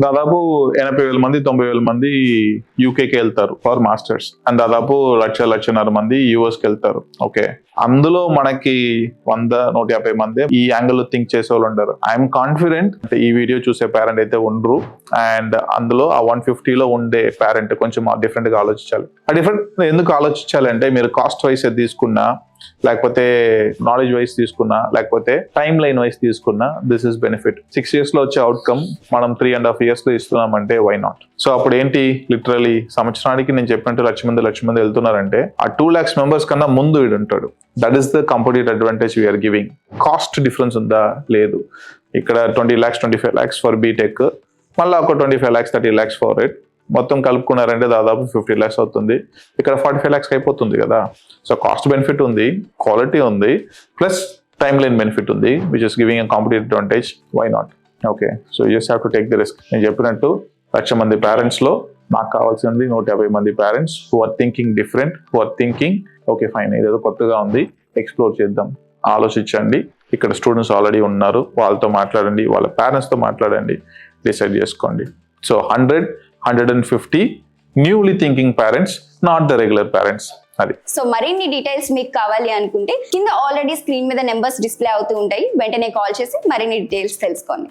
దాదాపు 80,000 మంది 90,000 మంది యూకేకి వెళ్తారు ఫర్ మాస్టర్స్ అండ్ దాదాపు 1,00,000 మంది యూఎస్కి వెళ్తారు. ఓకే, అందులో మనకి 100-150 మంది ఈ యాంగిల్ థింక్ చేసే వాళ్ళు ఉండరు. ఐఎమ్ కాన్ఫిడెంట్ ఈ వీడియో చూసే పేరెంట్ అయితే ఉండరు. అండ్ అందులో ఆ 150లో ఉండే పేరెంట్ కొంచెం డిఫరెంట్ గా ఆలోచించాలి. ఆ డిఫరెంట్ ఎందుకు ఆలోచించాలి అంటే, మీరు కాస్ట్ వైస్ తీసుకున్నా, లేకపోతే నాలెడ్జ్ వైస్ తీసుకున్నా, లేకపోతే టైం లైన్ వైస్ తీసుకున్నా, దిస్ ఇస్ బెనిఫిట్. 6 years లో వచ్చే అవుట్కమ్ మనం 3.5 years లో ఇస్తున్నామంటే వై నాట్? సో అప్పుడు ఏంటి, లిటరలీ సంవత్సరానికి నేను చెప్పినట్టు 1,00,000 మంది వెళ్తున్నారంటే ఆ 2 lakhs members కన్నా ముందు వీడు ఉంటాడు. That is the complete advantage we are giving. Cost difference ఉందా? లేదు. ఇక్కడ 20 lakhs 25 lakhs ఫర్ బీటెక్, మళ్ళీ ఒక 25 lakhs 30 lakhs ఫర్ ఇట్, మొత్తం కలుపుకున్నారంటే దాదాపు 50 lakhs అవుతుంది. ఇక్కడ 45 lakhs అయిపోతుంది కదా. సో కాస్ట్ బెనిఫిట్ ఉంది, క్వాలిటీ ఉంది, ప్లస్ టైమ్ లైన్ బెనిఫిట్ ఉంది, which is giving a competitive advantage. Why not? Okay, so you just have to take the risk. నేను చెప్పినట్టు 1,00,000 మంది పేరెంట్స్ లో నాకు కావాల్సింది 150 మంది parents who are thinking different, who are thinking okay fine, ఇదేదో కొత్తగా ఉంది, ఎక్స్ప్లోర్ చేద్దాం, ఆలోచించండి. ఇక్కడ స్టూడెంట్స్ ఆల్రెడీ ఉన్నారు, వాళ్ళతో మాట్లాడండి, వాళ్ళ పేరెంట్స్తో మాట్లాడండి, డిసైడ్ చేసుకోండి. So 150 newly thinking parents, not the regular parents. అది. సో మరిన్ని డీటెయిల్స్ మీకు కావాలి అనుకుంటే కింద ఆల్రెడీ స్క్రీన్ మీద నెంబర్స్ డిస్ప్లే అవుతూ ఉంటాయి, వెంటనే కాల్ చేసి మరిన్ని డీటెయిల్స్ తెలుసుకోండి.